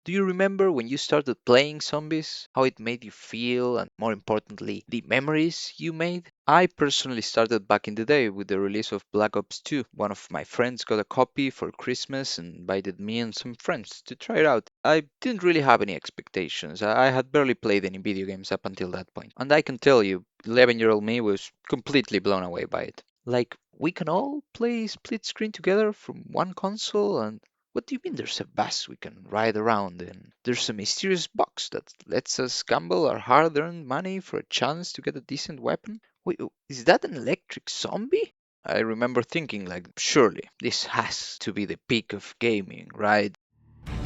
Do you remember when you started playing zombies? How it made you feel, and more importantly, the memories you made? I personally started back in the day with the release of Black Ops 2. One of my friends got a copy for Christmas and invited me and some friends to try it out. I didn't really have any expectations. I had barely played any video games up until that point. And I can tell you, 11-year-old me was completely blown away by it. Like, we can all play split screen together from one console, and what do you mean there's a bus we can ride around in? There's a mysterious box that lets us gamble our hard-earned money for a chance to get a decent weapon? Wait, is that an electric zombie? I remember thinking, like, surely this has to be the peak of gaming, right?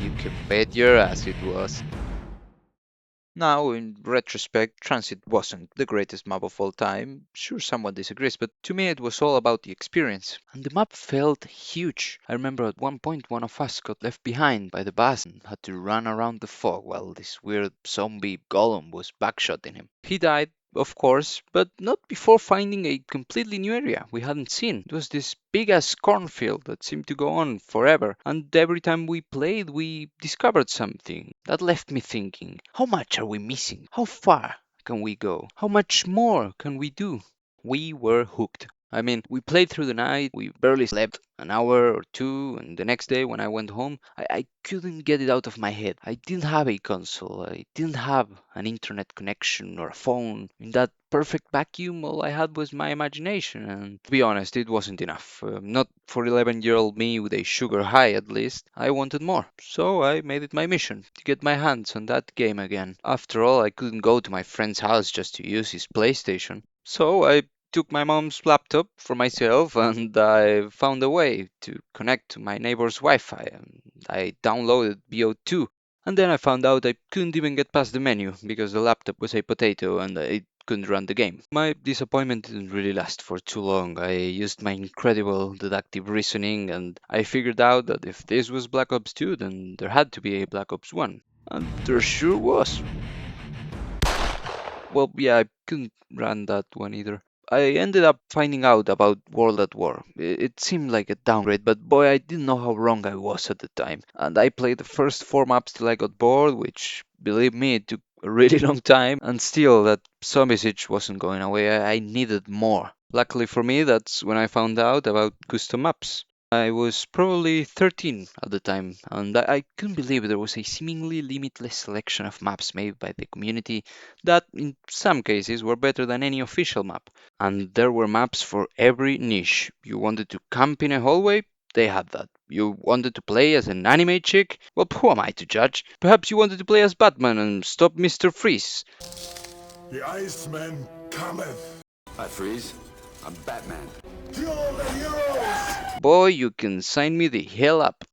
You can bet your ass it was. Now, in retrospect, Transit wasn't the greatest map of all time. Sure, someone disagrees, but to me it was all about the experience. And the map felt huge. I remember at one point one of us got left behind by the bus and had to run around the fog while this weird zombie golem was backshotting him. He died, of course, but not before finding a completely new area we hadn't seen. It was this big ass cornfield that seemed to go on forever, and every time we played, we discovered something. That left me thinking, how much are we missing? How far can we go? How much more can we do? We were hooked. I mean, we played through the night, we barely slept an hour or two, and the next day when I went home, I couldn't get it out of my head. I didn't have a console, I didn't have an internet connection or a phone. In that perfect vacuum, all I had was my imagination, and to be honest, it wasn't enough. Not for 11-year-old me with a sugar high, at least. I wanted more. So I made it my mission to get my hands on that game again. After all, I couldn't go to my friend's house just to use his PlayStation. So I took my mom's laptop for myself and I found a way to connect to my neighbor's Wi-Fi. And I downloaded BO2. And then I found out I couldn't even get past the menu because the laptop was a potato and it couldn't run the game. My disappointment didn't really last for too long. I used my incredible deductive reasoning and I figured out that if this was Black Ops 2, then there had to be a Black Ops 1. And there sure was. Well, yeah, I couldn't run that one either. I ended up finding out about World at War. It seemed like a downgrade, but boy, I didn't know how wrong I was at the time. And I played the first four maps till I got bored, which, believe me, it took a really long time. And still, that zombie siege wasn't going away. I needed more. Luckily for me, that's when I found out about custom maps. I was probably 13 at the time, and I couldn't believe there was a seemingly limitless selection of maps made by the community that, in some cases, were better than any official map. And there were maps for every niche. You wanted to camp in a hallway? They had that. You wanted to play as an anime chick? Well, who am I to judge? Perhaps you wanted to play as Batman and stop Mr. Freeze. The Iceman cometh. Hi, Freeze. I'm Batman. Kill all the heroes! Boy, you can sign me the hell up.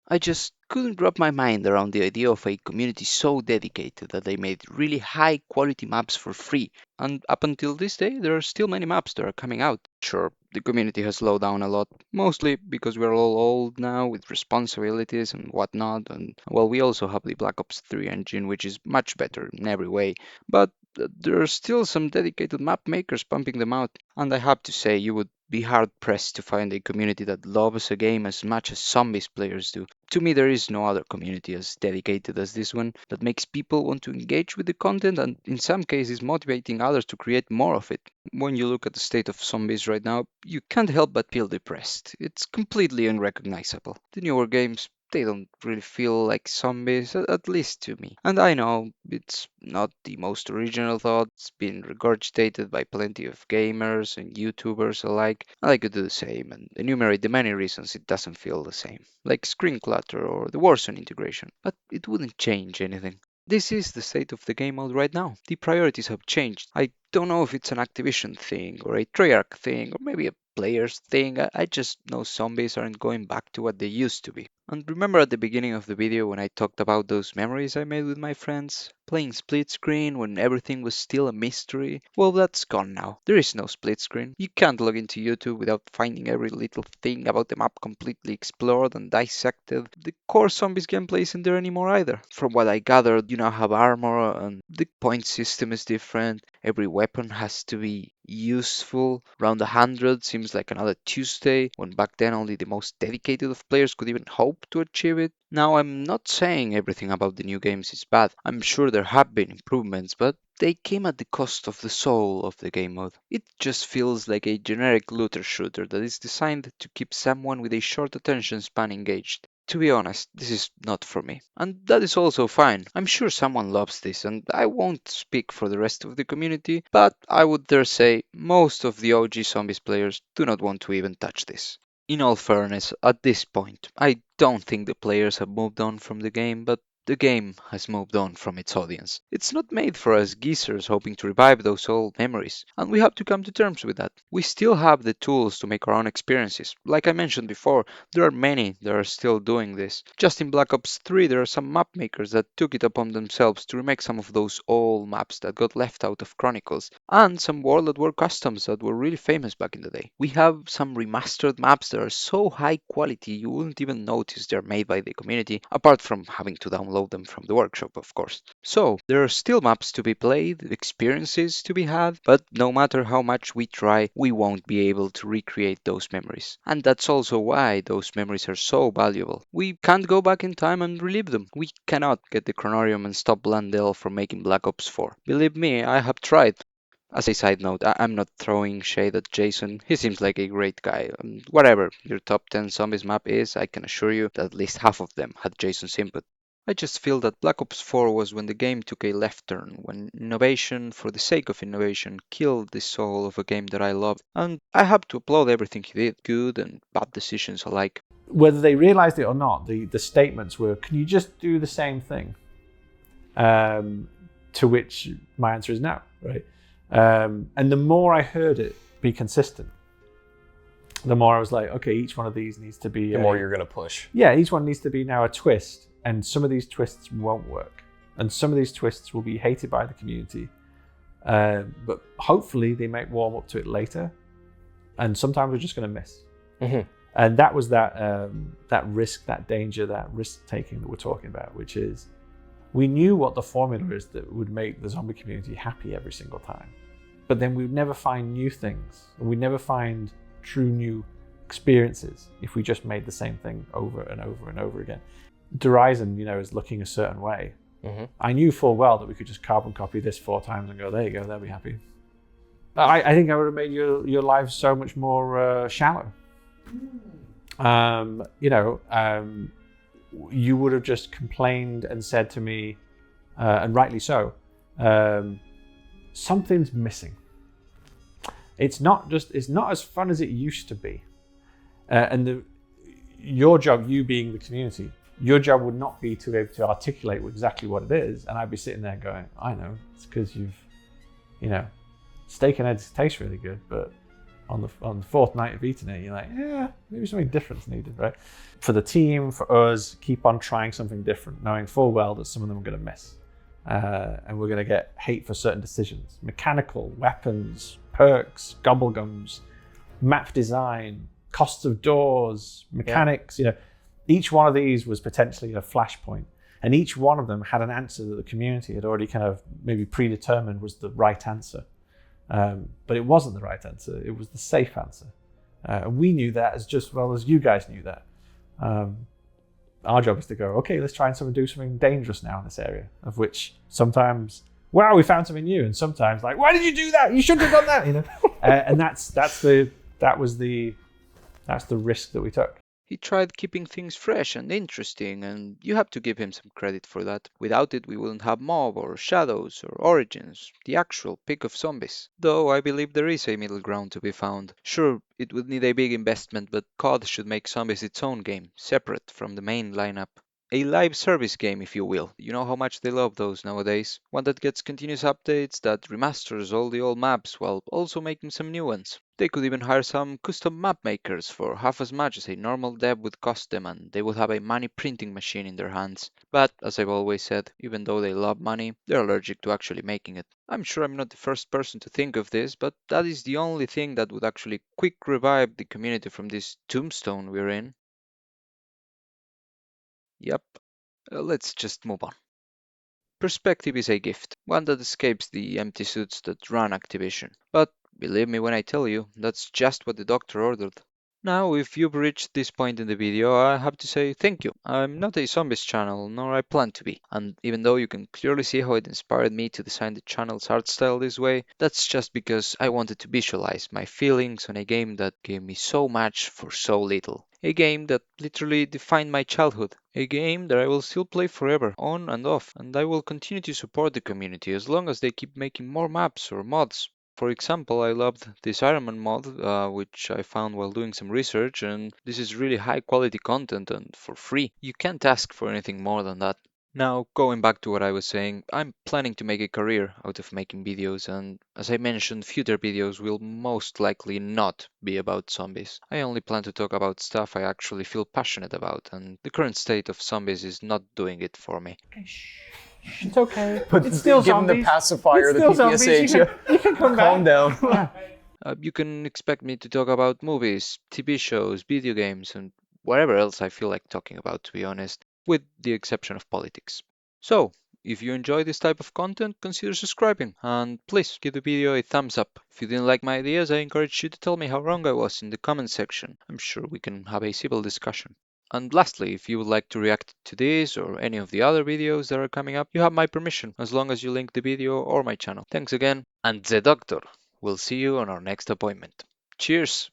I just couldn't wrap my mind around the idea of a community so dedicated that they made really high quality maps for free. And up until this day, there are still many maps that are coming out. Sure, the community has slowed down a lot, mostly because we're all old now with responsibilities and whatnot. And well, we also have the Black Ops 3 engine, which is much better in every way. But there are still some dedicated map makers pumping them out. And I have to say, you would be hard pressed to find a community that loves a game as much as zombies players do. To me, there is no other community as dedicated as this one that makes people want to engage with the content and, in some cases, motivating others to create more of it. When you look at the state of zombies right now, you can't help but feel depressed. It's completely unrecognizable. The newer games, they don't really feel like zombies, at least to me. And I know it's not the most original thought, it's been regurgitated by plenty of gamers and YouTubers alike, and I could do the same and enumerate the many reasons it doesn't feel the same, like screen clutter or the Warzone integration, but it wouldn't change anything. This is the state of the game mode right now. The priorities have changed. I don't know if it's an Activision thing or a Treyarch thing or maybe a players thing. I just know zombies aren't going back to what they used to be. And remember at the beginning of the video when I talked about those memories I made with my friends? Playing split screen when everything was still a mystery? Well, that's gone now. There is no split screen. You can't log into YouTube without finding every little thing about the map completely explored and dissected. The core zombies gameplay isn't there anymore either. From what I gathered, you now have armor and the point system is different. Every weapon has to be useful. Round 100 seems like another Tuesday, when back then only the most dedicated of players could even hope help to achieve it. Now, I'm not saying everything about the new games is bad. I'm sure there have been improvements, but they came at the cost of the soul of the game mode. It just feels like a generic looter shooter that is designed to keep someone with a short attention span engaged. To be honest, this is not for me. And that is also fine. I'm sure someone loves this, and I won't speak for the rest of the community, but I would dare say most of the OG Zombies players do not want to even touch this. In all fairness, at this point, I don't think the players have moved on from the game, but the game has moved on from its audience. It's not made for us geezers hoping to revive those old memories, and we have to come to terms with that. We still have the tools to make our own experiences. Like I mentioned before, there are many that are still doing this. Just in Black Ops 3, there are some map makers that took it upon themselves to remake some of those old maps that got left out of Chronicles, and some World at War customs that were really famous back in the day. We have some remastered maps that are so high quality you wouldn't even notice they're made by the community, apart from having to download them from the workshop, of course. So, there are still maps to be played, experiences to be had, but no matter how much we try, we won't be able to recreate those memories. And that's also why those memories are so valuable. We can't go back in time and relive them. We cannot get the Chronorium and stop Blundell from making Black Ops 4. Believe me, I have tried. As a side note, I'm not throwing shade at Jason. He seems like a great guy. Whatever your top 10 zombies map is, I can assure you that at least half of them had Jason's input. I just feel that Black Ops 4 was when the game took a left turn, when innovation for the sake of innovation killed the soul of a game that I loved. And I have to applaud everything he did, good and bad decisions alike. Whether they realized it or not, the statements were, can you just do the same thing? To which my answer is no, right? And the more I heard it be consistent, the more I was like, okay, each one of these needs to be... The more you're going to push. Yeah, each one needs to be now a twist. And some of these twists won't work. And some of these twists will be hated by the community. But hopefully they might warm up to it later. And sometimes we're just going to miss. Mm-hmm. And that was that risk, that danger, that risk taking that we're talking about, which is we knew what the formula is that would make the zombie community happy every single time. But then we'd never find new things. And we'd never find true new experiences if we just made the same thing over and over and over again. Horizon, is looking a certain way. Mm-hmm. I knew full well that we could just carbon copy this 4 times and go, there you go, they'll be happy. I think I would have made your lives so much more shallow. You would have just complained and said to me, and rightly so, something's missing. It's not as fun as it used to be. Your job, you being the community, your job would not be to be able to articulate exactly what it is. And I'd be sitting there going, I know, it's because steak and eggs taste really good, but on the 4th night of eating it, you're like, yeah, maybe something different's needed, right? For the team, for us, keep on trying something different, knowing full well that some of them are going to miss. And we're going to get hate for certain decisions. Mechanical, weapons, perks, gobblegums, map design, costs of doors, mechanics, each one of these was potentially a flashpoint. And each one of them had an answer that the community had already kind of maybe predetermined was the right answer. But it wasn't the right answer. It was the safe answer. And we knew that as just well as you guys knew that. Our job is to go, okay, let's try and do something dangerous now in this area, of which sometimes, wow, we found something new. And sometimes like, why did you do that? You shouldn't have done that, and that's the risk that we took. He tried keeping things fresh and interesting, and you have to give him some credit for that. Without it, we wouldn't have Mob or Shadows or Origins, the actual pick of zombies. Though I believe there is a middle ground to be found. Sure, it would need a big investment, but COD should make zombies its own game, separate from the main lineup. A live service game, if you will. You know how much they love those nowadays. One that gets continuous updates, that remasters all the old maps while also making some new ones. They could even hire some custom map makers for half as much as a normal dev would cost them, and they would have a money printing machine in their hands. But, as I've always said, even though they love money, they're allergic to actually making it. I'm sure I'm not the first person to think of this, but that is the only thing that would actually quick revive the community from this tombstone we're in. Yep. Let's just move on. Perspective is a gift, one that escapes the empty suits that run Activision. But believe me when I tell you, that's just what the doctor ordered. Now, if you've reached this point in the video, I have to say thank you. I'm not a zombies channel, nor I plan to be. And even though you can clearly see how it inspired me to design the channel's art style this way, that's just because I wanted to visualize my feelings on a game that gave me so much for so little. A game that literally defined my childhood. A game that I will still play forever, on and off, and I will continue to support the community as long as they keep making more maps or mods. For example, I loved this Iron Man mod, which I found while doing some research, and this is really high quality content and for free. You can't ask for anything more than that. Now, going back to what I was saying, I'm planning to make a career out of making videos, and as I mentioned, future videos will most likely not be about zombies. I only plan to talk about stuff I actually feel passionate about, and the current state of zombies is not doing it for me. Okay, shh. It's okay. But It's still give him the zombies. pacifier, It's the still zombies. PPSH. You can come Calm back. down. You can expect me to talk about movies, TV shows, video games, and whatever else I feel like talking about, to be honest, with the exception of politics. So, if you enjoy this type of content, consider subscribing, and please give the video a thumbs up. If you didn't like my ideas, I encourage you to tell me how wrong I was in the comment section. I'm sure we can have a civil discussion. And lastly, if you would like to react to this or any of the other videos that are coming up, you have my permission, as long as you link the video or my channel. Thanks again, and the doctor will see you on our next appointment. Cheers!